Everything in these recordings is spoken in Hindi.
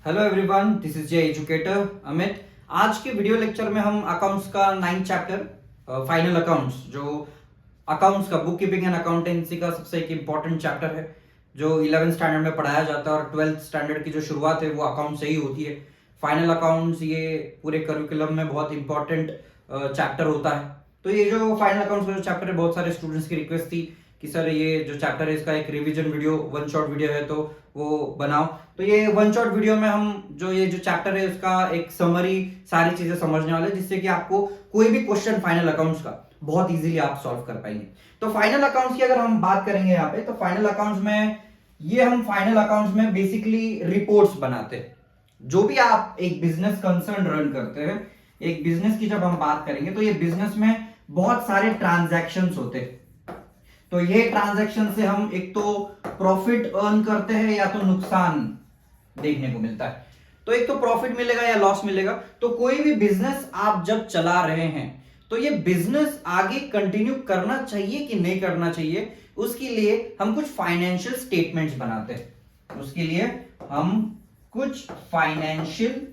Hello everyone, this is J educator Amit. आज के वीडियो लेक्चर में हम अकाउंट्स का 9th चैप्टर फाइनल अकाउंट्स, जो अकाउंट्स का बुक कीपिंग एंड अकाउंटेंसी का सबसे एक इम्पॉर्टेंट चैप्टर है, जो 11th स्टैंडर्ड में पढ़ाया जाता है और 12th स्टैंडर्ड की जो शुरुआत है वो अकाउंट से ही होती है। फाइनल अकाउंट्स ये पूरे करिकुलम में बहुत इंपॉर्टेंट चैप्टर होता है। तो ये जो फाइनल अकाउंट्स का जो चैप्टर है, बहुत सारे स्टूडेंट्स की रिक्वेस्ट थी कि सर ये जो चैप्टर है इसका एक revision video, one shot video है तो वो बनाओ। तो ये वन शॉट वीडियो में हम जो ये जो चैप्टर है उसका एक समरी, सारी चीजें समझने वाले, जिससे कि आपको कोई भी क्वेश्चन फाइनल अकाउंट्स का बहुत इजीली आप सॉल्व कर पाएंगे। तो फाइनल अकाउंट्स की अगर हम बात करेंगे यहाँ पे, तो फाइनल अकाउंट्स में ये हम फाइनल अकाउंट्स में बेसिकली रिपोर्ट्स बनाते हैं। जो भी आप एक बिजनेस कंसर्न रन करते हैं, एक बिजनेस की जब हम बात करेंगे तो ये बिजनेस में बहुत सारे ट्रांजैक्शंस होते हैं। तो ये ट्रांजैक्शन से हम एक तो प्रॉफिट अर्न करते हैं या तो नुकसान देखने को मिलता है। तो एक तो प्रॉफिट मिलेगा या लॉस मिलेगा। तो कोई भी बिजनेस आप जब चला रहे हैं तो ये बिजनेस आगे कंटिन्यू करना चाहिए कि नहीं करना चाहिए, उसके लिए हम कुछ फाइनेंशियल स्टेटमेंट्स बनाते हैं। उसके लिए हम कुछ फाइनेंशियल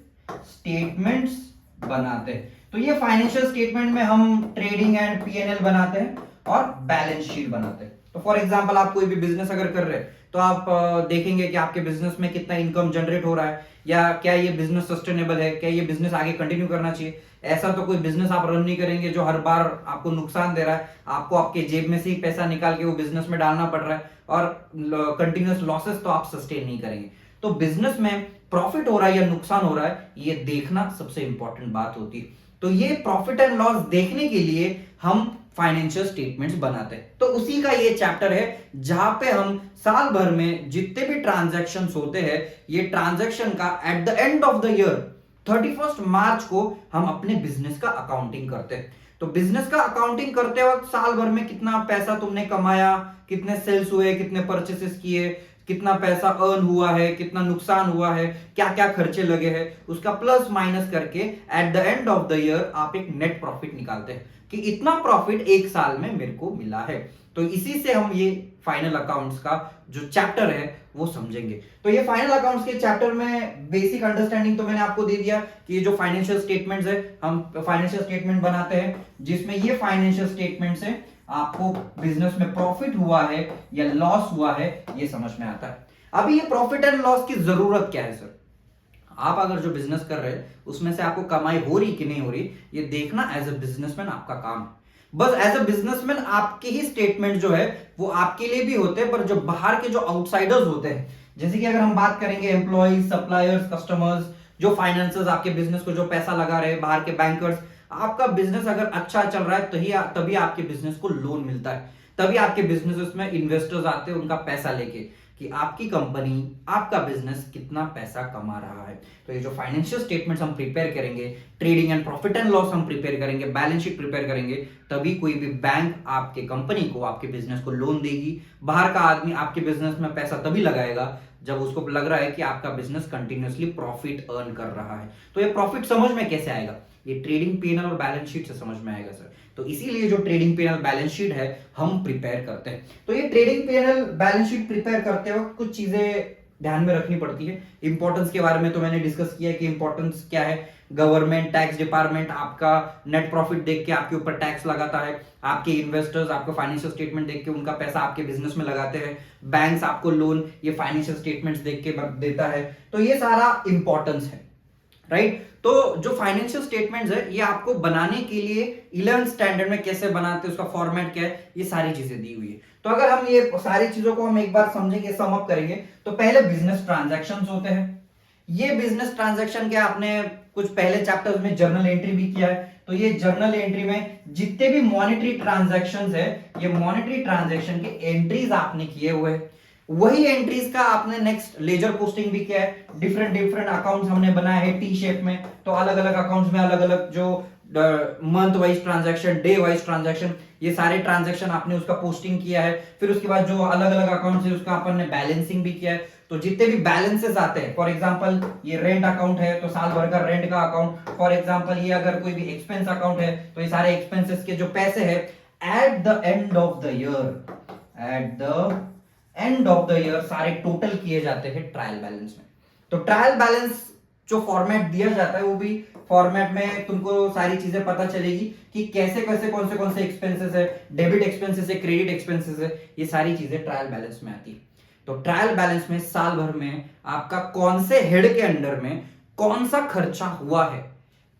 स्टेटमेंट्स बनाते हैं। तो ये फाइनेंशियल स्टेटमेंट में हम ट्रेडिंग एंड पीएनएल बनाते हैं और बैलेंस शीट बनाते हैं। तो फॉर एग्जांपल आप कोई भी बिजनेस अगर कर रहे हैं तो आप देखेंगे कि आपके बिजनेस में कितना इनकम जनरेट हो रहा है, या क्या ये बिजनेस सस्टेनेबल है, क्या ये बिजनेस आगे कंटिन्यू करना चाहिए। ऐसा तो कोई बिजनेस आप रन नहीं करेंगे जो हर बार आपको नुकसान दे रहा है, आपको आपके जेब में से ही पैसा निकाल के वो बिजनेस में डालना पड़ रहा है, और कंटिन्यूअस लॉसेस तो आप सस्टेन नहीं करेंगे। तो बिजनेस में प्रॉफिट हो रहा है या नुकसान हो रहा है, ये देखना सबसे इंपॉर्टेंट बात होती है। तो ये प्रॉफिट एंड लॉस देखने के लिए हम फाइनेंशियल स्टेटमेंट्स बनाते हैं। तो उसी का ये चैप्टर है जहां पे हम साल भर में जितने भी ट्रांजैक्शंस होते हैं, ये ट्रांजैक्शन का at the end of the year 31 मार्च को हम अपने बिजनेस का अकाउंटिंग करते हैं। तो बिजनेस का अकाउंटिंग करते वक्त साल भर में कितना पैसा तुमने कमाया, कितने सेल्स हुए, कितने परचेसेस किए, कितना पैसा अर्न हुआ है, कितना नुकसान हुआ है, क्या क्या खर्चे लगे हैं, उसका प्लस माइनस करके at the end of the year आप एक नेट प्रॉफिट निकालते हैं कि इतना प्रॉफिट एक साल में मेरे को मिला है। तो इसी से हम ये फाइनल अकाउंट्स का जो चैप्टर है वो समझेंगे। तो ये फाइनल अकाउंट्स के चैप्टर में बेसिक अंडरस्टैंडिंग तो मैंने आपको दे दिया कि ये जो फाइनेंशियल स्टेटमेंट्स है, हम फाइनेंशियल स्टेटमेंट बनाते हैं जिसमें ये फाइनेंशियल स्टेटमेंट्स है आपको बिजनेस में प्रॉफिट हुआ है या लॉस हुआ है ये समझ में आता है। अभी ये प्रॉफिट एंड लॉस की जरूरत क्या है सर? आप अगर जो बिजनेस कर रहे हैं उसमें से आपको कमाई हो रही कि नहीं हो रही, ये देखना एज अ बिजनेसमैन आपका काम है। बस एज अ बिजनेसमैन आपके ही स्टेटमेंट जो है वो आपके लिए भी होते हैं, पर जो बाहर के जो आउटसाइडर्स होते हैं, जैसे कि अगर हम बात करेंगे एम्प्लॉइज, सप्लायर्स, कस्टमर्स, जो फाइनेंसर्स आपके बिजनेस को जो पैसा लगा रहे हैं, बाहर के बैंकर्स, आपका बिजनेस अगर अच्छा चल रहा है तभी आपके बिजनेस को लोन मिलता है, तभी आपके बिजनेस में इन्वेस्टर्स आते हैं उनका पैसा लेके कि आपकी कंपनी, आपका बिजनेस कितना पैसा कमा रहा है। तो ये जो फाइनेंशियल स्टेटमेंट्स हम प्रिपेयर करेंगे, trading and profit and loss हम प्रिपेयर करेंगे, बैलेंस शीट प्रिपेयर करेंगे, तभी कोई भी बैंक आपके कंपनी को, आपके बिजनेस को लोन देगी। बाहर का आदमी आपके बिजनेस में पैसा तभी लगाएगा जब उसको लग रहा है कि आपका बिजनेस कंटिन्यूअसली प्रॉफिट अर्न कर रहा है। तो ये प्रॉफिट समझ में कैसे आएगा? ये ट्रेडिंग पीएनएल और बैलेंस शीट से समझ में आएगा सर। तो इसीलिए जो ट्रेडिंग पीएनएल बैलेंस शीट है हम प्रिपेयर करते हैं। तो ये trading PNL balance sheet prepare करते वक्त कुछ चीजें ध्यान में रखनी पड़ती है। इंपॉर्टेंस के बारे में तो मैंने डिस्कस किया कि इंपॉर्टेंस क्या है। गवर्नमेंट टैक्स डिपार्टमेंट आपका नेट प्रॉफिट देख के आपके ऊपर टैक्स लगाता है, आपके इन्वेस्टर्स आपको फाइनेंशियल स्टेटमेंट देख के उनका पैसा आपके बिजनेस में लगाते हैं, बैंक्स आपको लोन ये फाइनेंशियल स्टेटमेंट्स देख के देता है। तो ये सारा इंपॉर्टेंस है, राइट। तो जो फाइनेंशियल स्टेटमेंट्स है ये आपको बनाने के लिए 11th स्टैंडर्ड में कैसे बनाते हैं, उसका फॉर्मेट क्या है, ये सारी चीजें दी हुई है। तो अगर हम ये सारी चीजों को हम एक बार समझेंगे, सम अप करेंगे, तो पहले बिजनेस ट्रांजैक्शंस होते हैं। ये बिजनेस ट्रांजैक्शन क्या, आपने कुछ पहले चैप्टर्स में जर्नल एंट्री भी किया है। तो ये जर्नल एंट्री में जितने भी मॉनेटरी ट्रांजैक्शंस है, ये मॉनेटरी ट्रांजैक्शन के एंट्रीज आपने किए हुए हैं। वही एंट्रीज का आपने नेक्स्ट लेजर पोस्टिंग भी किया है। डिफरेंट डिफरेंट अकाउंट्स हमने बनाए हैं टी शेप में। तो अलग अलग अकाउंट्स में अलग अलग जो month wise transaction, day wise transaction, ये सारे ट्रांजैक्शन आपने उसका पोस्टिंग किया है। फिर उसके बाद जो अलग अलग अकाउंट्स है उसका अपन ने बैलेंसिंग भी किया है। तो जितने भी बैलेंसेस आते हैं, फॉर एग्जांपल ये रेंट अकाउंट है तो साल भर का रेंट का अकाउंट, फॉर एग्जांपल ये अगर कोई भी एक्सपेंस अकाउंट है तो ये सारे एक्सपेंसेस के जो पैसे है at the end of the year, at the end of the year सारे टोटल किए जाते हैं ट्रायल बैलेंस में। तो ट्रायल बैलेंस जो फॉर्मेट दिया जाता है वो भी फॉर्मेट में तुमको सारी चीजें पता चलेगी कि कैसे कैसे कौन से एक्सपेंसेस है, डेबिट एक्सपेंसेस है, क्रेडिट एक्सपेंसेस है, ये सारी चीजें ट्रायल बैलेंस में आती है। तो ट्रायल बैलेंस में साल भर में आपका कौन से हेड के अंडर में कौन सा खर्चा हुआ है,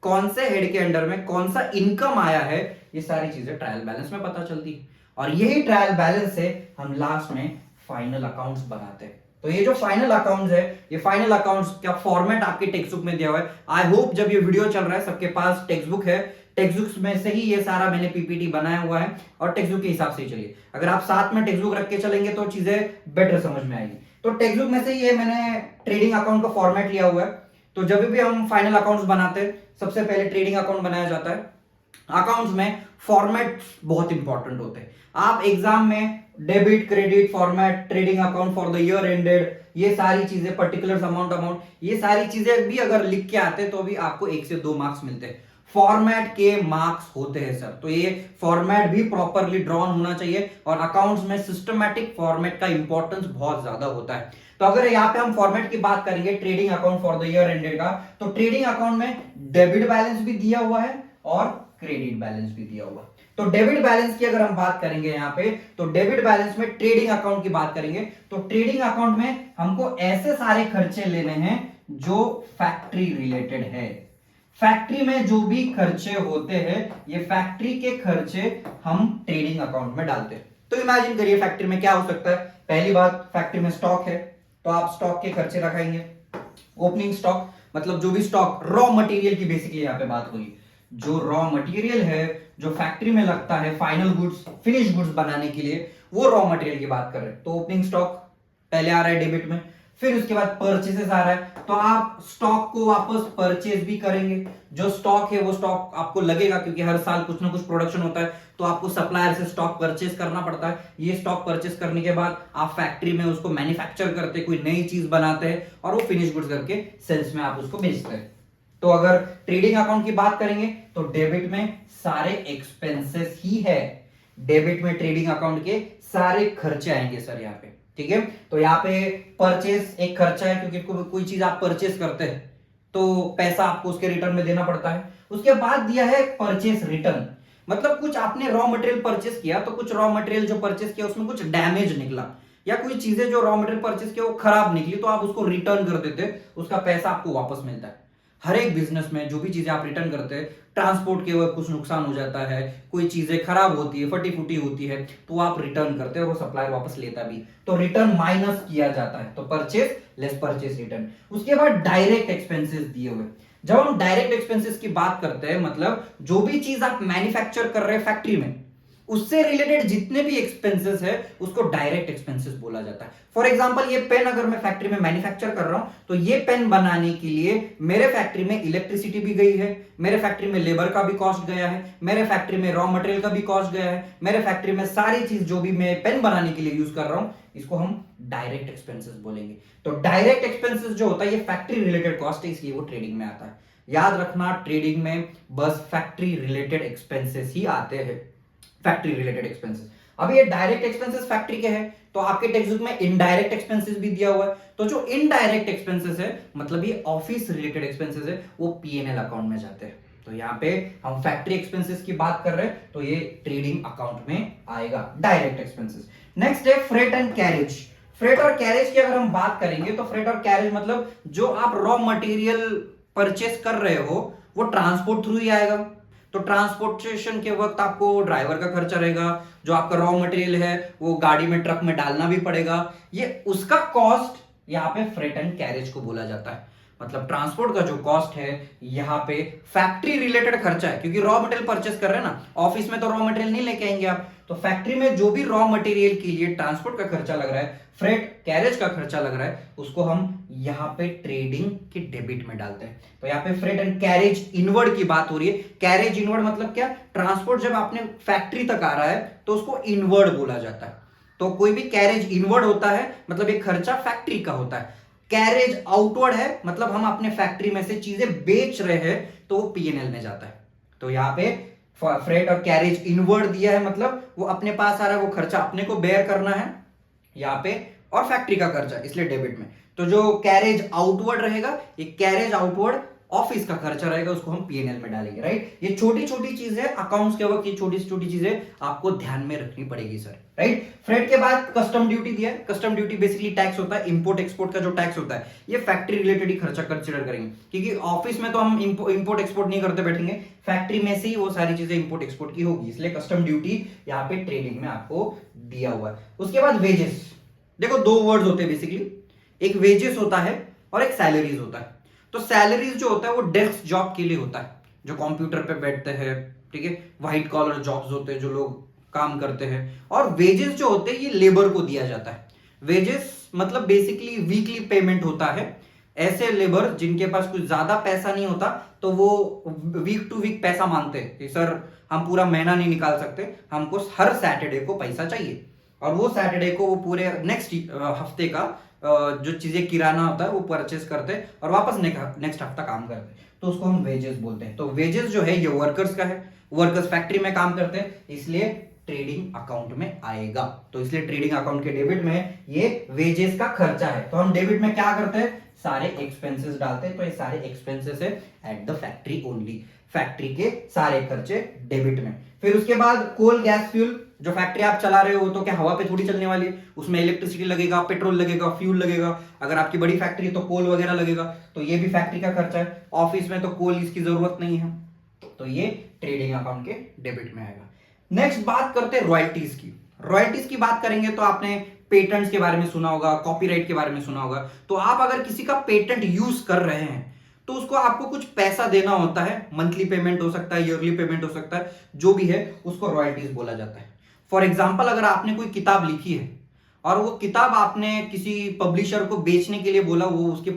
कौन से हेड के अंडर में कौन सा इनकम आया है, ये सारी चीजें ट्रायल बैलेंस में पता चलती है। और यही ट्रायल बैलेंस से हम लास्ट में फाइनल अकाउंट्स बनाते हैं। तो ये जो फाइनल अकाउंट्स है, ये फाइनल अकाउंट्स का फॉर्मेट आपके टेक्स्ट बुक में दिया हुआ है। आई होप जब ये वीडियो चल रहा है सबके पास टेक्स्ट बुक है, टेक्स्ट बुक में से ही ये सारा मैंने पीपीटी बनाया हुआ है और टेक्स्ट बुक के हिसाब से ही चलिए। अगर आप साथ में टेक्स्ट बुक रख के चलेंगे तो चीजें बेटर समझ में आएगी। तो टेक्स्ट बुक में से ये मैंने ट्रेडिंग अकाउंट का फॉर्मेट लिया हुआ है। तो जब भी हम फाइनल अकाउंट्स बनाते हैं सबसे पहले ट्रेडिंग अकाउंट बनाया जाता है। अकाउंट्स में फॉर्मेट बहुत इंपॉर्टेंट होते हैं। आप एग्जाम में debit credit format, trading account for the year ended, ये सारी चीजें, पर्टिकुलर अमाउंट, ये सारी चीजें भी अगर लिख के आते तो भी आपको 1 से 2 मार्क्स मिलते हैं। फॉर्मेट के मार्क्स होते हैं सर, तो ये फॉर्मेट भी प्रॉपरली ड्रॉन होना चाहिए और अकाउंट्स में सिस्टमैटिक फॉर्मेट का इंपॉर्टेंस बहुत ज्यादा होता है। तो अगर यहाँ पे हम फॉर्मेट की बात करेंगे trading account for the year ended का, तो ट्रेडिंग अकाउंट में डेबिट बैलेंस भी दिया हुआ है और क्रेडिट बैलेंस भी दिया हुआ है। तो डेबिट बैलेंस की अगर हम बात करेंगे यहाँ पे, तो डेबिट बैलेंस में ट्रेडिंग अकाउंट की बात करेंगे तो ट्रेडिंग अकाउंट में हमको ऐसे सारे खर्चे लेने हैं जो फैक्ट्री रिलेटेड है। फैक्ट्री में जो भी खर्चे होते हैं ये फैक्ट्री के खर्चे हम ट्रेडिंग अकाउंट में डालते हैं। तो इमेजिन करिए फैक्ट्री में क्या हो सकता है। पहली बात, फैक्ट्री में स्टॉक है तो आप स्टॉक के खर्चे रखाएंगे। ओपनिंग स्टॉक मतलब जो भी स्टॉक, रॉ मटेरियल की बेसिकली यहाँ पे बात हुई, जो रॉ मटेरियल है जो फैक्ट्री में लगता है फाइनल गुड्स, फिनिश गुड्स बनाने के लिए, वो रॉ मटेरियल की बात कर रहे हैं। तो ओपनिंग स्टॉक पहले आ रहा है डेबिट में, फिर उसके बाद परचेसेस आ रहा है तो आप स्टॉक को वापस परचेज भी करेंगे। जो स्टॉक है वो स्टॉक आपको लगेगा क्योंकि हर साल कुछ ना कुछ प्रोडक्शन होता है तो आपको सप्लायर से स्टॉक परचेज करना पड़ता है। ये स्टॉक परचेज करने के बाद आप फैक्ट्री में उसको मैन्युफैक्चर करते, कोई नई चीज बनाते हैं और वो फिनिश गुड्स करके सेल्स में आप उसको बेचते हैं। तो अगर ट्रेडिंग अकाउंट की बात करेंगे तो डेबिट में सारे एक्सपेंसेस ही है, डेबिट में ट्रेडिंग अकाउंट के सारे खर्चे आएंगे सर यहाँ पे, ठीक है। तो यहाँ पे परचेस एक खर्चा है क्योंकि कोई चीज आप परचेस करते हैं तो पैसा आपको उसके रिटर्न में देना पड़ता है। उसके बाद दिया है परचेस रिटर्न, मतलब कुछ आपने रॉ मटेरियल परचेस किया तो कुछ रॉ मटेरियल जो परचेस किया उसमें कुछ डैमेज निकला या कोई चीजें जो रॉ मटेरियल परचेस किया वो खराब निकली तो आप उसको रिटर्न कर देते, उसका पैसा आपको वापस मिलता है। हर एक बिजनेस में जो भी चीजें आप रिटर्न करते हैं, ट्रांसपोर्ट के वक्त कुछ नुकसान हो जाता है, कोई चीजें खराब होती है, फटी फूटी होती है तो आप रिटर्न करते हैं और वो सप्लायर वापस लेता भी, तो रिटर्न माइनस किया जाता है। तो परचेस लेस परचेस रिटर्न। उसके बाद डायरेक्ट एक्सपेंसेस दिए हुए। जब हम डायरेक्ट एक्सपेंसेस की बात करते हैं मतलब जो भी चीज आप मैन्युफैक्चर कर रहे हैं फैक्ट्री में उससे रिलेटेड जितने भी एक्सपेंसेस है उसको डायरेक्ट एक्सपेंसेस बोला जाता है। फॉर एग्जांपल ये पेन अगर मैं फैक्ट्री में मैन्युफैक्चर कर रहा हूं तो ये पेन बनाने के लिए मेरे फैक्ट्री में इलेक्ट्रिसिटी भी गई है, मेरे फैक्ट्री में लेबर का भी कॉस्ट गया है, मेरे फैक्ट्री में रॉ मटेरियल का भी कॉस्ट गया है, मेरे फैक्ट्री में सारी चीज जो भी मैं पेन बनाने के लिए यूज कर रहा हूं इसको हम डायरेक्ट एक्सपेंसेस बोलेंगे। तो डायरेक्ट एक्सपेंसेस जो होता है ये फैक्ट्री रिलेटेड कॉस्ट है इसलिए वो ट्रेडिंग में आता है। याद रखना ट्रेडिंग में बस फैक्ट्री रिलेटेड एक्सपेंसेस ही आते हैं, फैक्ट्री रिलेटेड एक्सपेंसेस। अब ये डायरेक्ट एक्सपेंसेस फैक्ट्री के हैं तो आपके टेक्स्ट बुक में इनडायरेक्ट एक्सपेंसेस भी दिया हुआ है। तो जो इनडायरेक्ट एक्सपेंसेस है मतलब ये ऑफिस रिलेटेड एक्सपेंसेस है वो पीएनएल अकाउंट में जाते हैं। तो यहाँ पे हम फैक्ट्री एक्सपेंसेस की बात कर रहे हैं तो ये ट्रेडिंग अकाउंट में आएगा डायरेक्ट एक्सपेंसेस। नेक्स्ट है फ्रेट एंड कैरेज। फ्रेट और कैरेज की अगर हम बात करेंगे तो फ्रेट और कैरेज मतलब जो आप रॉ मटेरियल परचेस कर रहे हो वो ट्रांसपोर्ट थ्रू ही आएगा। तो ट्रांसपोर्टेशन के वक्त आपको ड्राइवर का खर्चा रहेगा, जो आपका रॉ मटेरियल है वो गाड़ी में ट्रक में डालना भी पड़ेगा, ये उसका कॉस्ट यहाँ पे फ्रेट एंड कैरेज को बोला जाता है। मतलब ट्रांसपोर्ट का जो कॉस्ट है यहाँ पे फैक्ट्री रिलेटेड खर्चा है क्योंकि रॉ मटेरियल परचेस कर रहे हैं ना, ऑफिस में तो रॉ मटेरियल नहीं लेके आएंगे आप, तो फैक्ट्री में जो भी रॉ मटेरियल के लिए ट्रांसपोर्ट का खर्चा लग रहा है, फ्रेट कैरेज का खर्चा लग रहा है, उसको हम यहाँ पे ट्रेडिंग के डेबिट में डालते हैं। तो यहाँ पे फ्रेट एंड कैरेज इनवर्ड की बात हो रही है। कैरेज इनवर्ड मतलब क्या, ट्रांसपोर्ट जब आपने फैक्ट्री तक आ रहा है तो उसको इनवर्ड बोला जाता है। तो कोई भी कैरेज इनवर्ड होता है मतलब एक खर्चा फैक्ट्री का होता है। कैरेज आउटवर्ड है मतलब हम अपने फैक्ट्री में से चीजें बेच रहे हैं तो वो पीएनएल में जाता है। तो यहाँ पे फ्रेट और कैरेज इनवर्ड दिया है मतलब वो अपने पास आ रहा है, वो खर्चा अपने को बेयर करना है। यहाँ पे और फैक्ट्री का खर्चा, इसलिए डेबिट में। तो जो कैरेज आउटवर्ड रहेगा, ये कैरेज आउटवर्ड ऑफिस का खर्चा रहेगा, उसको हम पीएनएल में डालेंगे, राइट। ये छोटी छोटी चीजें अकाउंट्स के वक्त, ये छोटी छोटी चीजें आपको ध्यान में रखनी पड़ेगी सर, राइट। फ्रेट के बाद कस्टम ड्यूटी दिया है। कस्टम ड्यूटी बेसिकली टैक्स होता है, इंपोर्ट एक्सपोर्ट का जो टैक्स होता है, ये फैक्ट्री रिलेटेड ही खर्चा कंसिडर करेंगे, क्योंकि ऑफिस में तो हम इंपोर्ट एक्सपोर्ट नहीं करते बैठेंगे, फैक्ट्री में से ही वो सारी चीजें इंपोर्ट एक्सपोर्ट की होगी, इसलिए कस्टम ड्यूटी यहाँ पे ट्रेडिंग में आपको दिया हुआ है। उसके बाद वेजेस, देखो दो वर्ड्स होते हैं बेसिकली, एक वेजेस होता है और एक सैलरीज होता है। तो सैलरीज जो होता है वो डेस्क जॉब के लिए होता है, जो कंप्यूटर पे बैठते हैं, ठीक है, व्हाइट कॉलर जॉब्स होते हैं जो लोग काम करते हैं। और वेजेस जो होते हैं ये लेबर को दिया जाता है। वेजेस मतलब बेसिकली वीकली पेमेंट होता है। ऐसे लेबर जिनके पास कुछ ज्यादा पैसा नहीं होता तो वो वीक टू वीक पैसा मांगते हैं कि सर हम पूरा महीना नहीं निकाल सकते, हमको हर सैटरडे को पैसा चाहिए, और वो सैटरडे को वो पूरे नेक्स्ट हफ्ते का जो चीजें किराना होता है वो परचेस करते हैं और वापस नेक्स्ट हफ्ता काम करते हैं, तो उसको हम वेजेस बोलते हैं। तो वेजेस जो है ये वर्कर्स का है, वर्कर्स फैक्ट्री में काम करते हैं, इसलिए ट्रेडिंग अकाउंट में आएगा। तो इसलिए ट्रेडिंग अकाउंट के डेबिट में ये वेजेस का खर्चा है। तो हम डेबिट में क्या करते हैं, सारे एक्सपेंसेस डालते हैं, तो ये सारे एक्सपेंसेस है at the factory only, factory के सारे खर्चे डेबिट में। फिर उसके बाद कोल गैस फ्यूल, जो फैक्ट्री आप चला रहे हो तो क्या हवा पे थोड़ी चलने वाली है, उसमें इलेक्ट्रिसिटी लगेगा, पेट्रोल लगेगा, फ्यूल लगेगा। अगर आपकी बड़ी फैक्ट्री है तो कोल वगैरह लगेगा, तो ये भी फैक्ट्री का खर्चा है। ऑफिस में तो कोल इसकी जरूरत नहीं है, तो ये ट्रेडिंग अकाउंट के डेबिट में आएगा। नेक्स्ट बात करते हैं रॉयल्टीज की। रॉयल्टीज की बात करेंगे तो आपने पेटेंट्स के बारे में सुना होगा, कॉपीराइट के बारे में सुना होगा। तो आप अगर किसी का पेटेंट यूज कर रहे हैं तो उसको आपको कुछ पैसा देना होता है, मंथली पेमेंट हो सकता है, ईयरली पेमेंट हो सकता है, जो भी है उसको रॉयल्टीज बोला जाता है। फॉर एग्जाम्पल, अगर आपने कोई किताब लिखी है और वो किताब आपने किसी पब्लिशर को बेचने के लिए बोला, वो उसके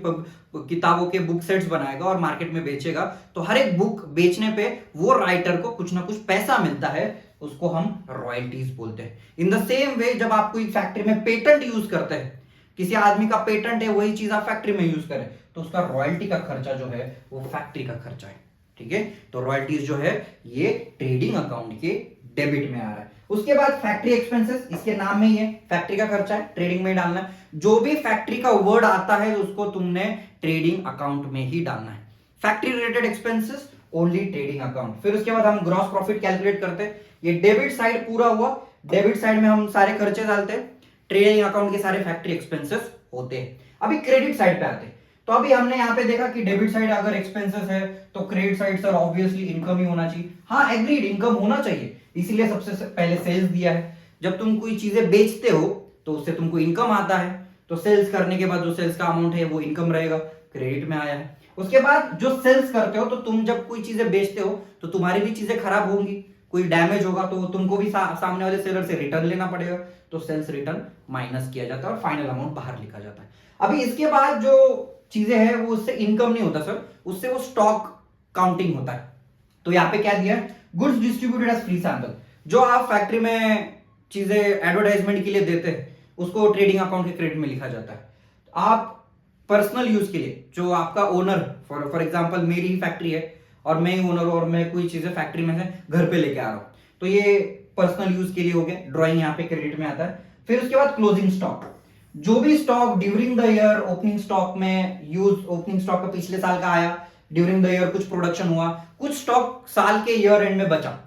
किताबों के बुक सेट्स बनाएगा और मार्केट में बेचेगा, तो हर एक बुक बेचने पे वो राइटर को कुछ ना कुछ पैसा मिलता है, उसको हम रॉयल्टीज बोलते हैं। इन द सेम वे जब आप कोई फैक्ट्री में पेटेंट यूज करते हैं, किसी आदमी का पेटेंट है, वही चीज आप फैक्ट्री में यूज करें, तो उसका रॉयल्टी का खर्चा जो है वो फैक्ट्री का खर्चा है, ठीक है। तो रॉयल्टीज जो है ये ट्रेडिंग अकाउंट के डेबिट में आ रहा है। उसके बाद फैक्ट्री एक्सपेंसेस, इसके नाम में ही है, फैक्ट्री का खर्चा है, ट्रेडिंग में डालना है। जो भी फैक्ट्री का वर्ड आता है उसको तुमने ट्रेडिंग अकाउंट में ही डालना है। Factory related expenses only trading account. फिर उसके बाद हम ग्रॉस प्रॉफिट कैलकुलेट करते हैं। ये डेबिट साइड पूरा हुआ, डेबिट साइड में हम सारे खर्चे डालते हैं, ट्रेडिंग अकाउंट के सारे फैक्ट्री एक्सपेंसेस होते हैं। अभी क्रेडिट साइड पे आते हैं। तो अभी हमने यहाँ पे देखा कि डेबिट साइड अगर एक्सपेंसेस है तो credit side sir obviously income ही होना चाहिए। हाँ एग्रीड, इनकम होना चाहिए, इसीलिए सबसे पहले सेल्स दिया है। जब तुम कोई चीजें बेचते हो तो उससे तुमको इनकम आता है, तो सेल्स करने के बाद जो सेल्स का अमाउंट है वो इनकम रहेगा, क्रेडिट में आया है। उसके बाद जो सेल्स करते हो, तो तुम जब कोई चीजें बेचते हो तो तुम्हारी भी चीजें खराब होंगी, कोई डैमेज होगा तो तुमको भी सामने वाले सेलर से रिटर्न लेना पड़ेगा, तो सेल्स रिटर्न माइनस किया जाता है और फाइनल अमाउंट बाहर लिखा जाता है। अभी इसके बाद जो चीजें हैं वो उससे इनकम नहीं होता सर, उससे वो स्टॉक काउंटिंग होता है। तो यहाँ पे क्या दिया है, goods distributed as free sample. जो आप फैक्ट्री में चीजें एडवर्टाइजमेंट के लिए देते हैं उसको ट्रेडिंग अकाउंट के क्रेडिट में लिखा जाता है। आप पर्सनल यूज के लिए, जो आपका ओनर, फॉर एग्जांपल मेरी ही फैक्ट्री है और मैं ही ओनर हूं और मैं कोई चीजें फैक्ट्री में से घर पे लेके आ रहा हूं, तो ये पर्सनल यूज के लिए हो गया, ड्राइंग यहाँ पे क्रेडिट में आता है। फिर उसके बाद क्लोजिंग स्टॉक, जो भी stock during the year opening stock में यूज, ओपनिंग स्टॉक का पिछले साल का आया, ड्यूरिंग द ईयर कुछ प्रोडक्शन हुआ, कुछ स्टॉक साल के ईयर एंड में बचा,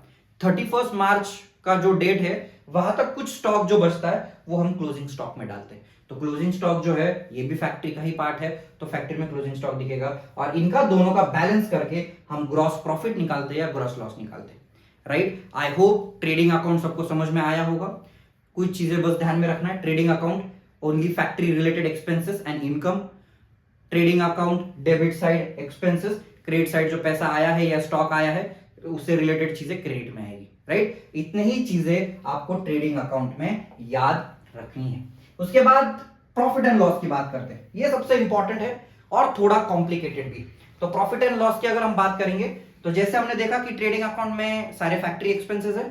31 मार्च का जो डेट है वहां तक कुछ स्टॉक जो बचता है वो हम क्लोजिंग स्टॉक में डालते हैं। तो क्लोजिंग स्टॉक जो है ये भी फैक्ट्री का ही पार्ट है, तो फैक्ट्री में क्लोजिंग स्टॉक दिखेगा और इनका दोनों का बैलेंस करके हम ग्रॉस प्रॉफिट निकालते हैं या ग्रॉस लॉस निकालते हैं, right. I hope trading account सबको समझ में आया होगा। कुछ चीजें बस ध्यान में रखना है, trading account only factory related expenses and income, trading account debit side expenses, credit side जो पैसा आया है या स्टॉक आया है उससे रिलेटेड चीजें क्रेडिट में आएगी, राइट। इतने ही चीजें आपको ट्रेडिंग अकाउंट में याद रखनी है। उसके बाद प्रॉफिट एंड लॉस की बात करते हैं, ये सबसे इंपॉर्टेंट है और थोड़ा कॉम्प्लिकेटेड भी। तो प्रॉफिट एंड लॉस की अगर हम बात करेंगे तो जैसे हमने देखा कि ट्रेडिंग अकाउंट में सारे फैक्ट्री एक्सपेंसेस है,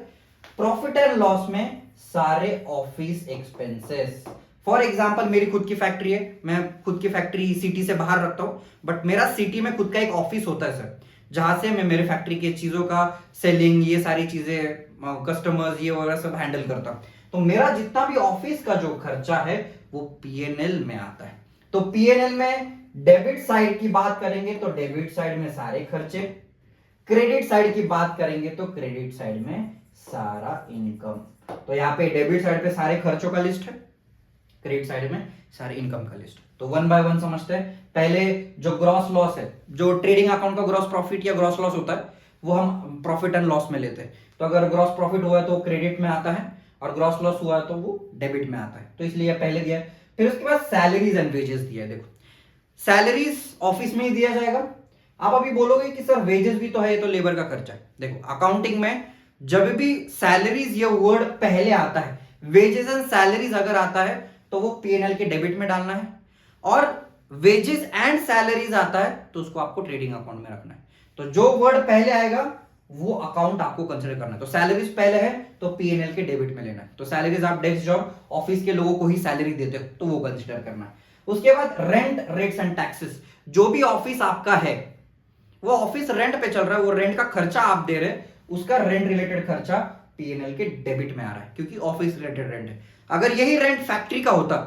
प्रॉफिट एंड लॉस में सारे ऑफिस एक्सपेंसेस। फॉर एग्जाम्पल मेरी खुद की फैक्ट्री है, मैं खुद की फैक्ट्री सिटी से बाहर रखता हूं, बट मेरा सिटी में खुद का एक ऑफिस होता है सर, जहां से मैं मेरे फैक्ट्री की चीजों का सेलिंग, ये सारी चीजें, कस्टमर्स ये वगैरह सब हैंडल करता हूं। तो मेरा जितना भी ऑफिस का जो खर्चा है वो पीएनएल में आता है। तो पीएनएल में डेबिट साइड की बात करेंगे तो डेबिट साइड में सारे खर्चे, क्रेडिट साइड की बात करेंगे तो क्रेडिट साइड में सारा इनकम। तो यहाँ पे डेबिट साइड पे सारे खर्चों का लिस्ट है, क्रेडिट साइड में सारे इनकम का लिस्ट। तो वन बाय वन समझते हैं। पहले जो ग्रॉस लॉस है, जो ट्रेडिंग अकाउंट का ग्रॉस प्रॉफिट या ग्रॉस लॉस होता है, वो हम प्रॉफिट एंड लॉस में लेते हैं। तो अगर ग्रॉस प्रॉफिट हुआ है तो क्रेडिट में आता है और ग्रॉस लॉस हुआ है तो वो डेबिट में आता है, तो इसलिए पहले दिया है। फिर उसके बाद सैलरीज एंड वेजेस दिया है। देखो सैलरीज ऑफिस में ही दिया जाएगा। आप अभी बोलोगे कि सर वेजेस भी तो है, ये तो लेबर का खर्चा है। देखो अकाउंटिंग में जब भी सैलरीज ये वर्ड पहले आता है, वेजेस एंड सैलरीज अगर आता है तो वो पीएनएल के डेबिट में डालना है, और वेजेस एंड सैलरीज आता है तो उसको आपको ट्रेडिंग अकाउंट में रखना है। तो जो वर्ड पहले आएगा वो अकाउंट आपको कंसिडर करना है। तो सैलरीज पहले है तो पीएनएल के डेबिट में लेना है। तो सैलरीज आप डेस्क जॉब ऑफिस के लोगों को ही सैलरी देते हो तो वो कंसिडर करना है। उसके बाद रेंट, रेट्स एंड टैक्सेस। जो भी ऑफिस आपका है वो ऑफिस रेंट पे चल रहा है, वो रेंट का खर्चा आप दे रहे, उसका रेंट रिलेटेड खर्चा पीएनएल के डेबिट में आ रहा है क्योंकि ऑफिस रिलेटेड रेंट है। अगर यही रेंट फैक्ट्री का होता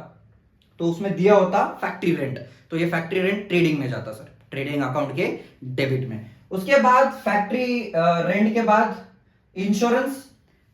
तो उसमें दिया होता फैक्ट्री रेंट, तो ये फैक्ट्री रेंट ट्रेडिंग में जाता सर, ट्रेडिंग अकाउंट के डेबिट में। उसके बाद फैक्ट्री रेंट के बाद इंश्योरेंस।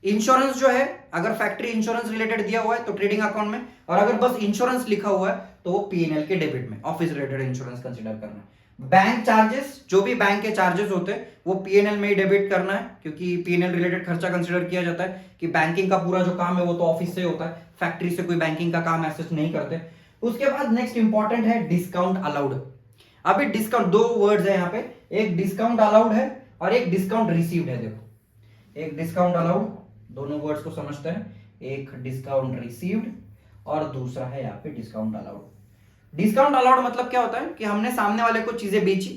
इंश्योरेंस जो है अगर फैक्ट्री इंश्योरेंस रिलेटेड दिया हुआ है तो ट्रेडिंग अकाउंट में, और अगर बस इंश्योरेंस लिखा हुआ है तो वो पीएनएल के डेबिट में, ऑफिस रिलेटेड इंश्योरेंस कंसीडर करना है। बैंक चार्जेस, जो भी बैंक के चार्जेस होते हैं वो पीएनएल में ही डेबिट करना है क्योंकि पीएनएल रिलेटेड खर्चा कंसीडर किया जाता है कि बैंकिंग का पूरा जो काम है वो तो ऑफिस से होता है, फैक्ट्री से कोई बैंकिंग का काम ऐसे नहीं करते। उसके बाद नेक्स्ट इंपॉर्टेंट है डिस्काउंट अलाउड। अभी डिस्काउंट, दो वर्ड्स है यहाँ पे, एक डिस्काउंट अलाउड है और एक डिस्काउंट रिसीव्ड है। देखो एक डिस्काउंट अलाउड, दोनों वर्ड्स को समझते हैं, एक डिस्काउंट रिसीव्ड और दूसरा है यहाँ पे डिस्काउंट अलाउड। डिस्काउंट अलाउड मतलब क्या होता है कि हमने सामने वाले को चीजें बेची,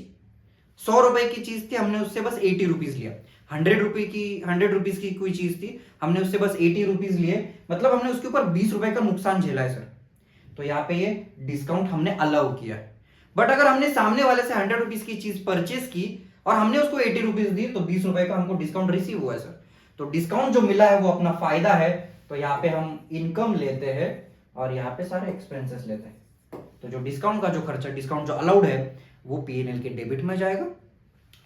100 रुपए की चीज थी, हमने उससे बस 80 रुपीज लिया। 100 रुपीज की कोई चीज थी, हमने उससे बस 80 रुपीज लिए, मतलब हमने उसके ऊपर 20 रुपए का नुकसान झेला है सर। तो यहाँ पे ये डिस्काउंट हमने अलाउ किया है। बट अगर हमने सामने वाले से 100 रुपीज की चीज परचेस की और हमने उसको 80 रुपीज दी तो 20 रुपए का हमको डिस्काउंट रिसीव हुआ है सर। तो डिस्काउंट जो मिला है वो अपना फायदा है, तो यहाँ पे हम इनकम लेते हैं और यहाँ पे सारे एक्सपेंसेस लेते हैं। तो जो डिस्काउंट का जो खर्चा, डिस्काउंट जो अलाउड है वो पीएनएल के डेबिट में जाएगा,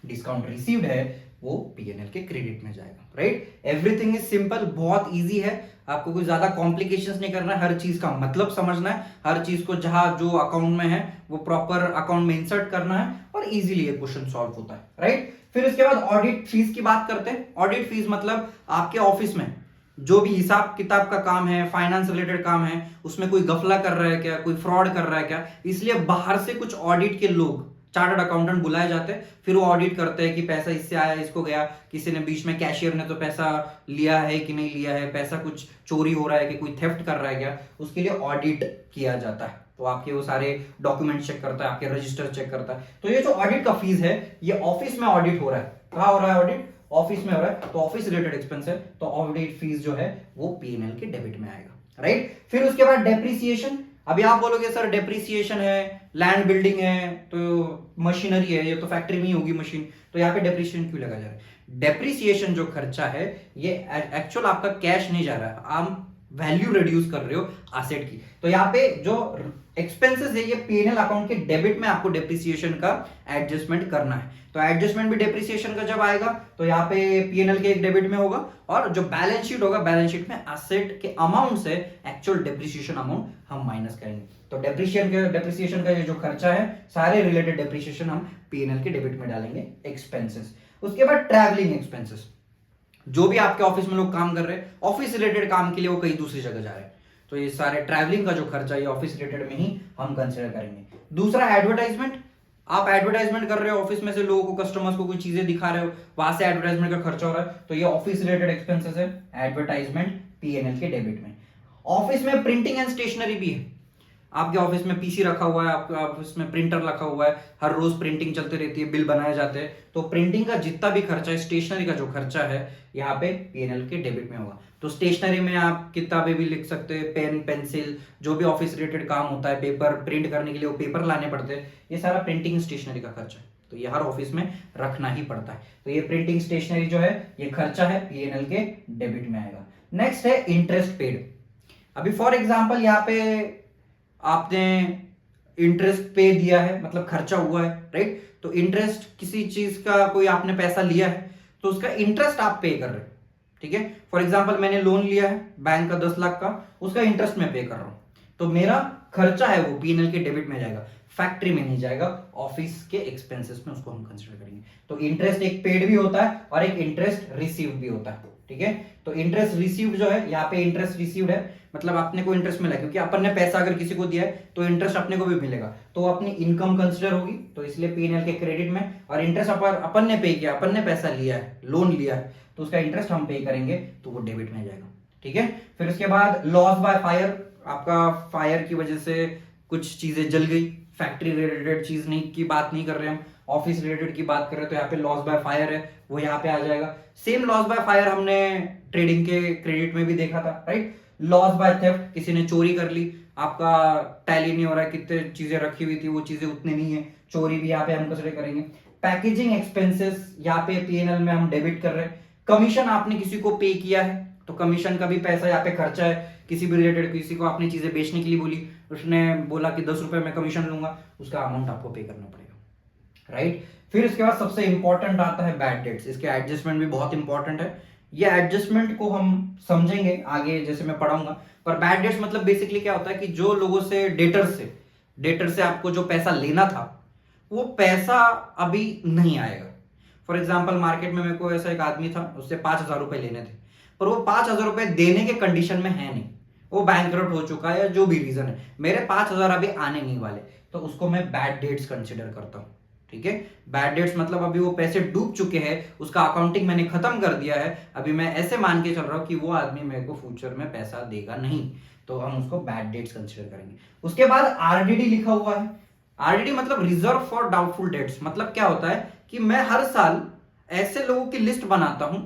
डिस्काउंट रिसीव्ड है वो पीएनएल के क्रेडिट में जाएगा। राइट, एवरीथिंग इज सिंपल, बहुत इजी है, आपको कोई ज्यादा कॉम्प्लिकेशंस नहीं करना है, हर चीज का मतलब समझना है, हर चीज को जहां जो अकाउंट में है वो प्रॉपर अकाउंट में इंसर्ट करना है और इजीली ये क्वेश्चन सॉल्व होता है। राइट, फिर उसके बाद ऑडिट फीस की बात करते हैं। ऑडिट फीस मतलब आपके ऑफिस में जो भी हिसाब किताब का काम है, फाइनेंस रिलेटेड काम है, उसमें कोई गफला कर रहा है क्या, कोई फ्रॉड कर रहा है क्या, इसलिए बाहर से कुछ ऑडिट के लोग, चार्टर्ड अकाउंटेंट बुलाए जाते हैं, फिर वो ऑडिट करते हैं कि पैसा इससे आया, इसको गया, किसी ने बीच में कैशियर ने तो पैसा लिया है कि नहीं लिया है, पैसा कुछ चोरी हो रहा है कि कोई थेफ्ट कर रहा है क्या, उसके लिए ऑडिट किया जाता है। तो आपके वो सारे डॉक्यूमेंट चेक करता है, आपके रजिस्टर चेक करता है। तो ये जो ऑडिट का फीस है ये ऑफिस में ऑडिट हो रहा है, कहाँ हो रहा है ऑडिट, ऑफिस में हो रहा है, तो ऑफिस रिलेटेड एक्सपेंस है, तो ऑडिट फीस जो है वो पीएनएल के डेबिट में आएगा। राइट, फिर उसके बाद डेप्रिसिएशन। अभी आप बोलोगे सर डेप्रिसिएशन है, लैंड बिल्डिंग है, तो मशीनरी है, ये तो फैक्ट्री में ही होगी मशीन, तो यहाँ पे डेप्रिसिएशन क्यों लगा जा रहा है। डेप्रिसिएशन जो खर्चा है ये एक्चुअल आपका कैश नहीं जा रहा है, आप वैल्यू रिड्यूस कर रहे हो एसेट की। तो यहाँ पे जो एक्सपेंसेस है ये पीएनएल अकाउंट के डेबिट में आपको डेप्रिसिएशन का एडजस्टमेंट करना है। तो एडजस्टमेंट भी डेप्रिसिएशन का जब आएगा तो यहाँ पे पीएनएल के एक डेबिट में होगा, और जो बैलेंस शीट होगा, बैलेंस शीट में एसेट के अमाउंट से एक्चुअल डेप्रिसिएशन अमाउंट हम माइनस करेंगे। तो डेप्रिसिएशन का ये जो खर्चा है, सारे रिलेटेड डेप्रिसिएशन हम पीएनएल के डेबिट में डालेंगे, एक्सपेंसेस। उसके बाद ट्रैवलिंग एक्सपेंसेस, जो भी आपके ऑफिस में लोग काम कर रहे हैं, ऑफिस रिलेटेड काम के लिए वो कहीं दूसरी जगह जा रहे हैं, तो ये सारे ट्रैवलिंग का जो खर्चा ये ऑफिस रिलेटेड में ही हम कंसिडर करेंगे। दूसरा एडवर्टाइजमेंट, आप एडवर्टाइजमेंट कर रहे हो, ऑफिस में से लोगों को, कस्टमर्स को कोई चीजें दिखा रहे हो, वहां से एडवर्टाइजमेंट का खर्चा हो रहा है, तो ये ऑफिस रिलेटेड एक्सपेंसेस है, एडवर्टाइजमेंट पीएनएल के डेबिट में। ऑफिस में प्रिंटिंग एंड स्टेशनरी भी है, आपके ऑफिस में पीसी रखा हुआ है, आपके ऑफिस में प्रिंटर रखा हुआ है, हर रोज प्रिंटिंग चलती रहती है, बिल बनाए जाते हैं, तो प्रिंटिंग का जितना भी खर्चा है, स्टेशनरी का जो खर्चा है यहाँ पे पीएनएल के डेबिट में होगा। तो स्टेशनरी में आप किताबें भी लिख सकते हैं, पेन, पेंसिल, जो भी ऑफिस रिलेटेड काम होता है, पेपर प्रिंट करने के लिए वो पेपर लाने पड़ते हैं, ये सारा प्रिंटिंग स्टेशनरी का खर्चा है, तो ये हर ऑफिस में रखना ही पड़ता है। तो ये प्रिंटिंग स्टेशनरी जो है ये खर्चा है, पीएनएल के डेबिट में आएगा। नेक्स्ट है इंटरेस्ट पेड। अभी फॉर एग्जाम्पल यहाँ पे आपने इंटरेस्ट पे दिया है, मतलब खर्चा हुआ है, राइट। तो इंटरेस्ट किसी चीज का, कोई आपने पैसा लिया है तो उसका इंटरेस्ट आप पे कर रहे हैं, ठीक है। फॉर एग्जाम्पल मैंने लोन लिया है बैंक का 10 लाख का, उसका इंटरेस्ट मैं पे कर रहा हूं, तो मेरा खर्चा है वो पीएनएल के डेबिट में जाएगा, फैक्ट्री में नहीं जाएगा, ऑफिस के एक्सपेंसेस में उसको हम कंसिडर करेंगे। तो इंटरेस्ट एक पेड भी होता है और एक इंटरेस्ट रिसीव्ड भी होता है, ठीक है। तो इंटरेस्ट रिसीव्ड जो है, यहाँ पे इंटरेस्ट रिसीव्ड है मतलब अपने को इंटरेस्ट मिला, क्योंकि अपन ने पैसा अगर किसी को दिया है तो इंटरेस्ट अपने को भी मिलेगा, तो अपनी इनकम कंसिडर होगी, तो इसलिए पीएनएल के क्रेडिट में। और इंटरेस्ट अपन ने पे किया, अपन ने पैसा लिया है, लोन लिया है, तो उसका इंटरेस्ट हम पे करेंगे तो वो डेबिट में जाएगा, ठीक है। फिर उसके बाद लॉस बाय फायर, आपका फायर की वजह से कुछ चीजें जल गई, फैक्ट्री रिलेटेड चीज नहीं की बात नहीं कर रहे हम, ऑफिस रिलेटेड की बात कर रहे हैं, तो यहाँ पे लॉस बाय फायर है, वो यहाँ पे आ जाएगा। सेम लॉस बाय फायर हमने ट्रेडिंग के क्रेडिट में भी देखा था, राइट। लॉस बाय थेफ्ट, किसी ने चोरी कर ली, आपका टैली नहीं हो रहा है, कितने चीजें रखी हुई थी वो चीजें उतने नहीं है, चोरी भी यहाँ पे हम कंसिडर करेंगे। पैकेजिंग एक्सपेंसेस यहाँ पे पीएनएल में हम डेबिट कर रहे हैं। कमीशन आपने किसी को पे किया है तो कमीशन का भी पैसा यहाँ पे खर्चा है, किसी भी रिलेटेड, किसी को आपने चीजें बेचने के लिए बोली, उसने बोला कि 10 रुपए में कमीशन लूंगा, उसका अमाउंट आपको पे करना पड़ेगा, राइट। फिर इसके बाद सबसे इंपॉर्टेंट आता है बैड डेट्स, इसके एडजस्टमेंट भी बहुत इंपॉर्टेंट है, ये एडजस्टमेंट को हम समझेंगे आगे जैसे मैं पढ़ाऊंगा। पर बैड डेट्स मतलब बेसिकली क्या होता है कि जो लोगों से डेटर से आपको जो पैसा लेना था वो पैसा अभी नहीं आएगा। फॉर एग्जाम्पल मार्केट में मेरे को ऐसा एक आदमी था, उससे 5,000 रुपए लेने थे, पर वो 5,000 रुपए देने के कंडीशन में है नहीं, वो बैंकरप्ट हो चुका है या जो भी रीजन है, मेरे 5,000 अभी आने नहीं वाले, तो उसको मैं बैड डेट्स कंसिडर करता हूं, ठीक है। बैड डेट्स मतलब अभी वो पैसे डूब चुके हैं, उसका अकाउंटिंग मैंने खत्म कर दिया है, अभी मैं ऐसे मान के चल रहा हूं कि वो आदमी मेरे को फ्यूचर में पैसा देगा नहीं, तो हम उसको बैड डेट्स कंसिडर करेंगे। उसके बाद आरडीडी लिखा हुआ है, आरडीडी मतलब रिजर्व फॉर डाउटफुल डेट्स, मतलब क्या होता है कि मैं हर साल ऐसे लोगों की लिस्ट बनाता हूं,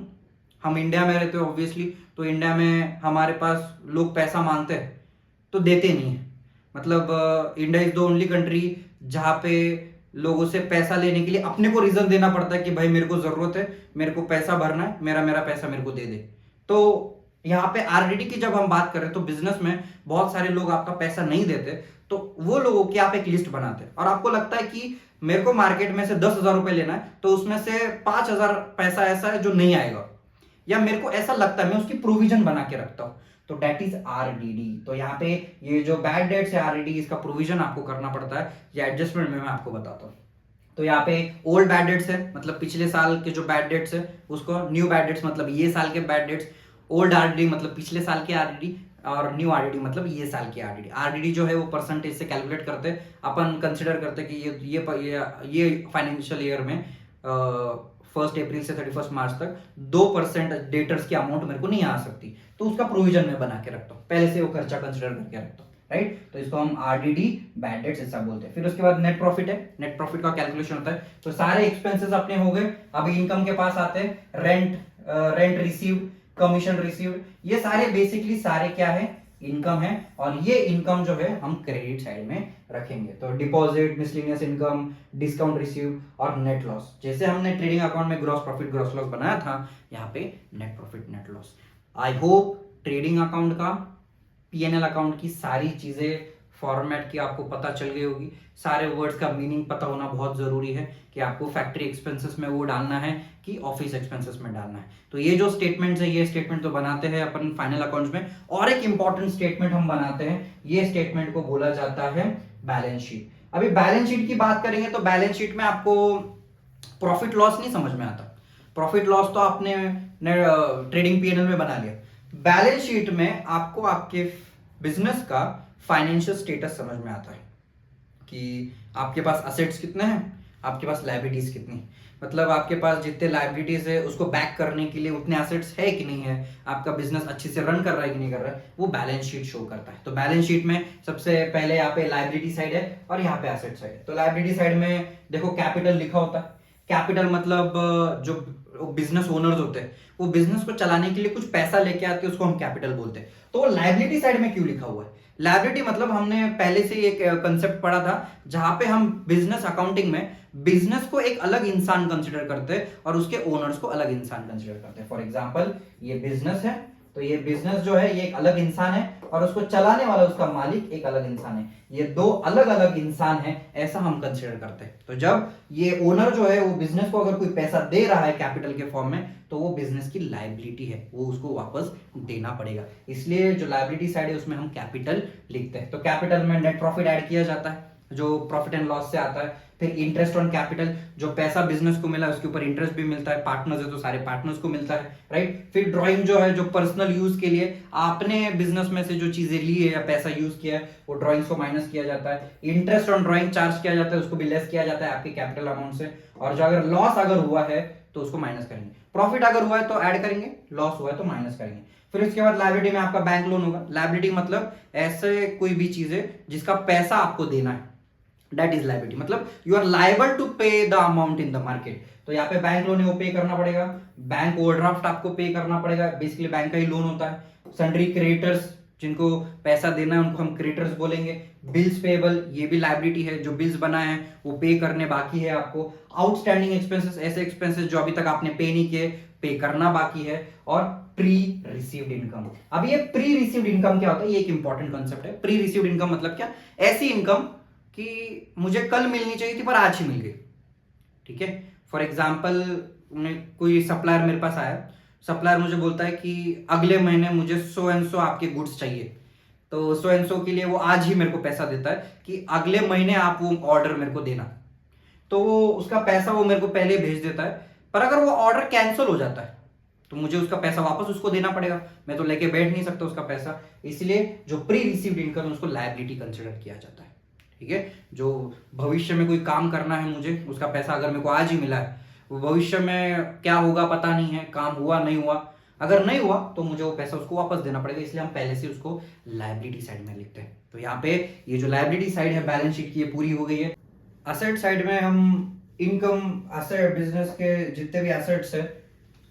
हम इंडिया में रहते हैं ऑब्वियसली, तो इंडिया में हमारे पास लोग पैसा मांगते हैं तो देते नहीं है, मतलब India is the only country जहां पे लोगों से पैसा लेने के लिए अपने को रीजन देना पड़ता है कि भाई मेरे को जरूरत है, मेरे को पैसा भरना है, मेरा मेरा पैसा मेरे को दे दे। तो यहाँ पे आरडीडी की जब हम बात करें तो बिजनेस में बहुत सारे लोग आपका पैसा नहीं देते, तो वो लोगों की आप एक लिस्ट बनाते हैं और आपको लगता है कि मेरे को मार्केट में से 10,000 रुपए लेना है, तो उसमें से 5,000 पैसा ऐसा है जो नहीं आएगा, या मेरे को ऐसा लगता है, मैं उसकी प्रोविजन बना के रखता हूं, तो डेट इज आरडीडी। तो यहाँ पे ये जो बैड डेट्स है आरडीडी, इसका प्रोविजन आपको करना पड़ता है, ये एडजस्टमेंट में मैं आपको बताता हूँ। तो यहाँ पे ओल्ड बैड डेट्स है, मतलब पिछले साल के जो बैड डेट्स है उसको, न्यू बैड डेट्स मतलब ये साल के बैड डेट्स, ओल्ड आरडीडी मतलब पिछले साल के आरडीडी, और न्यू आरडीडी मतलब ये साल की आरडीडी। आरडीडी जो है वो परसेंटेज से कैलकुलेट करते हैं, अपन कंसिडर करते हैं कि ये फाइनेंशियल ईयर में 1 अप्रैल से 31 मार्च तक 2% डेटर्स की अमाउंट मेरे को नहीं आ सकती, तो उसका प्रोविजन में बना के रखता हूँ, पहले से वो खर्चा कंसिडर करके रखता हूँ, राइट। तो इसको हम आरडीडी बैड डेट्स ऐसा बोलते हैं। फिर उसके बाद नेट प्रॉफिट है, नेट प्रॉफिट का कैलकुलेशन होता है, तो सारे एक्सपेंसेस अपने हो गए, अभी इनकम के पास आते हैं, रेंट रिसीव्ड, कमीशन रिसीव्ड, ये सारे बेसिकली सारे क्या है, इनकम है, और ये इनकम जो है हम क्रेडिट साइड में रखेंगे। तो deposit, miscellaneous income, discount receive और नेट लॉस, जैसे हमने ट्रेडिंग अकाउंट में ग्रॉस प्रॉफिट ग्रॉस लॉस बनाया था, यहाँ पे net profit net loss. I hope trading account का, पीएनएल अकाउंट की सारी चीजें फॉर्मेट की आपको पता चल गई होगी, सारे वर्ड्स का मीनिंग पता होना बहुत जरूरी है कि आपको फैक्ट्री एक्सपेंसेस में वो डालना है कि ऑफिस एक्सपेंसेस में डालना है। तो ये जो स्टेटमेंट्स है, ये स्टेटमेंट तो बनाते हैं अपन फाइनल अकाउंट्स में, और एक इंपॉर्टेंट स्टेटमेंट हम बनाते हैं, ये स्टेटमेंट को बोला जाता है बैलेंस शीट। अभी बैलेंस शीट की बात करेंगे तो बैलेंस शीट में आपको प्रॉफिट लॉस नहीं समझ में आता, प्रॉफिट लॉस तो आपने ट्रेडिंग पीएनएल में बना लिया, बैलेंस शीट में आपको आपके बिजनेस का फाइनेंशियल स्टेटस समझ में आता है कि आपके पास असेट्स कितने हैं, आपके पास लायबिलिटीज कितनी, मतलब आपके पास जितने लायबिलिटीज है उसको बैक करने के लिए उतने एसेट्स है कि नहीं है, आपका बिजनेस अच्छे से रन कर रहा है कि नहीं कर रहा है, वो बैलेंस शीट शो करता है। तो बैलेंस शीट में सबसे पहले यहाँ पे लायबिलिटी साइड है और यहाँ पे एसेट साइड है। तो लायबिलिटी साइड में देखो कैपिटल लिखा होता है, कैपिटल मतलब जो बिजनेस ओनर्स होते हैं वो बिजनेस को चलाने के लिए कुछ पैसा लेके आते हैं, उसको हम कैपिटल बोलते हैं। तो लायबिलिटी साइड में क्यों लिखा हुआ है, लायबिलिटी मतलब हमने पहले से एक कंसेप्ट पढ़ा था जहां पे हम बिजनेस अकाउंटिंग में बिजनेस को एक अलग इंसान कंसिडर करते हैं और उसके ओनर्स को अलग इंसान कंसिडर करते हैं। फॉर एग्जांपल ये बिजनेस है, तो ये बिजनेस जो है ये एक अलग इंसान है और उसको चलाने वाला उसका मालिक एक अलग इंसान है। ये दो अलग अलग इंसान है, ऐसा हम कंसिडर करते हैं। तो जब ये ओनर जो है वो बिजनेस को अगर कोई पैसा दे रहा है कैपिटल के फॉर्म में, तो वो बिजनेस की लायबिलिटी है, वो उसको वापस देना पड़ेगा। इसलिए जो लायबिलिटी साइड है उसमें हम कैपिटल लिखते हैं। तो कैपिटल में नेट प्रॉफिट ऐड किया जाता है जो प्रॉफिट एंड लॉस से आता है। फिर इंटरेस्ट ऑन कैपिटल, जो पैसा बिजनेस को मिला उसके ऊपर इंटरेस्ट भी मिलता है। पार्टनर्स है तो सारे पार्टनर्स को मिलता है, राइट। फिर ड्राइंग जो है, जो पर्सनल यूज के लिए आपने बिजनेस में से जो चीजें ली है या पैसा यूज किया है, वो ड्राइंग्स को माइनस किया जाता है। इंटरेस्ट ऑन ड्राइंग चार्ज किया जाता है, उसको भी लेस किया जाता है आपके कैपिटल अमाउंट से। और जो अगर लॉस अगर हुआ है तो उसको माइनस करेंगे। प्रॉफिट अगर हुआ है तो ऐड करेंगे, लॉस हुआ है तो माइनस करेंगे। फिर इसके बाद लायबिलिटी में आपका बैंक लोन होगा। लायबिलिटी मतलब ऐसे कोई भी चीज है जिसका पैसा आपको देना है, दैट इज लायबिलिटी। मतलब यू आर लायबल टू पे the amount in the market. तो यहाँ पे बैंक लोन है वो पे करना पड़ेगा, बैंक ओवरड्राफ्ट आपको पे करना पड़ेगा, बेसिकली बैंक का ही लोन होता है। सन्ड्री क्रेडिटर्स, जिनको पैसा देना है उनको हम क्रेडिटर्स बोलेंगे। बिल्स पेबल, ये भी लायबिलिटी है, जो बिल्स बनाए हैं वो पे करने बाकी है आपको। आउटस्टैंडिंग एक्सपेंसेस, ऐसे एक्सपेंसेस जो अभी तक आपने पे नहीं किए, पे करना बाकी है। और प्री रिसीव्ड इनकम। अब ये प्री रिसीव्ड इनकम क्या होता है, ये एक इंपॉर्टेंट कंसेप्ट है। प्री रिसीव्ड इनकम मतलब क्या, ऐसी इनकम कि मुझे कल मिलनी चाहिए थी पर आज ही मिल गई, ठीक है। फॉर एग्जाम्पल, कोई सप्लायर मेरे पास आया, सप्लायर मुझे बोलता है कि अगले महीने मुझे सो एंड सो आपके गुड्स चाहिए। तो सो एंड सो के लिए वो आज ही मेरे को पैसा देता है कि अगले महीने आप वो ऑर्डर मेरे को देना। तो वो उसका पैसा वो मेरे को पहले भेज देता है, पर अगर वो ऑर्डर कैंसिल हो जाता है तो मुझे उसका पैसा वापस उसको देना पड़ेगा। मैं तो लेके बैठ नहीं सकता उसका पैसा। इसलिए जो प्री रिसीव्ड इनकम उसको लायबिलिटी कंसिडर किया जाता है, ठीक है। जो भविष्य में कोई काम करना है मुझे, उसका पैसा अगर मेरे को आज ही मिला है, वो भविष्य में क्या होगा पता नहीं है, काम हुआ नहीं हुआ, अगर नहीं हुआ तो मुझे वो पैसा उसको वापस देना पड़ेगा। इसलिए हम पहले से उसको लायबिलिटी साइड में लिखते हैं। तो यहाँ पे ये जो लायबिलिटी साइड है बैलेंस शीट की, ये पूरी हो गई है। असेट साइड में हम इनकम, असेट, बिजनेस के जितने भी असेट्स है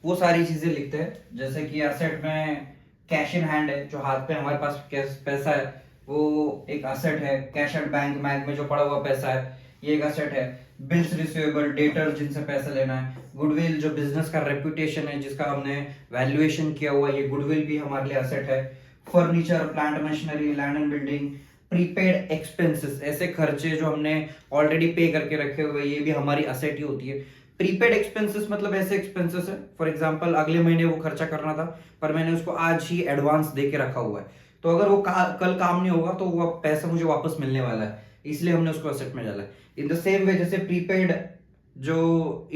वो सारी चीजें लिखते हैं। जैसे कि असेट में कैश इन हैंड है, जो हाथ पे हमारे पास पैसा है, वो एक असेट है। कैश एट बैंक, बैंक में जो पड़ा हुआ पैसा है, ये एक असेट है। बिल्स रिसीवेबल, डेटर जिनसे पैसा लेना है। गुडविल, जो बिजनेस का रेपुटेशन है, जिसका हमने वैल्यूएशन किया हुआ है, ये गुडविल भी हमारे लिए असेट है। Furniture, plant machinery, land and building. Prepaid expenses, ऐसे खर्चे जो हमने ऑलरेडी पे करके रखे हुए, ये भी हमारी असेट ही होती है। प्रीपेड एक्सपेंसेस मतलब ऐसे एक्सपेंसेस है, फॉर एग्जांपल अगले महीने वो खर्चा करना था पर मैंने उसको आज ही एडवांस दे के रखा हुआ है, तो अगर वो कल काम नहीं होगा तो वो पैसा मुझे वापस मिलने वाला है, इसलिए हमने उसको असेट में डाला है। इन द सेम वे, जैसे प्रीपेड जो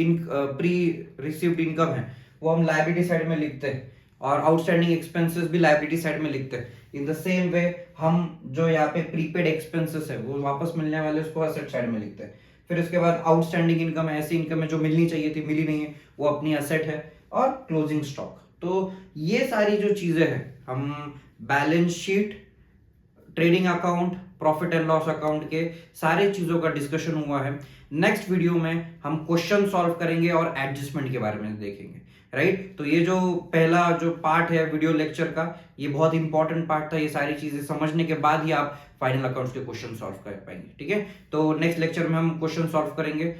प्री रिसीव्ड इनकम है वो हम लायबिलिटी साइड में लिखते हैं, और आउटस्टैंडिंग एक्सपेंसेस भी लायबिलिटी साइड में लिखते हैं। इन द सेम वे हम जो यहाँ पे प्रीपेड एक्सपेंसेस है वो वापस मिलने वाले उसको असेट साइड में लिखते हैं। फिर उसके बाद आउटस्टैंडिंग इनकम है, ऐसी इनकम है जो मिलनी चाहिए थी मिली नहीं है, वो अपनी असेट है। और क्लोजिंग स्टॉक। तो ये सारी जो चीजें हैं हम balance sheet, trading account, profit and loss account के सारे चीजों का डिस्कशन हुआ है। नेक्स्ट वीडियो में हम क्वेश्चन सॉल्व करेंगे और एडजस्टमेंट के बारे में देखेंगे, राइट। तो ये जो पहला जो पार्ट है वीडियो लेक्चर का, ये बहुत इंपॉर्टेंट पार्ट था। ये सारी चीजें समझने के बाद ही आप फाइनल अकाउंट्स के क्वेश्चन सॉल्व कर पाएंगे, ठीक है। तो नेक्स्ट लेक्चर में हम क्वेश्चन सॉल्व करेंगे।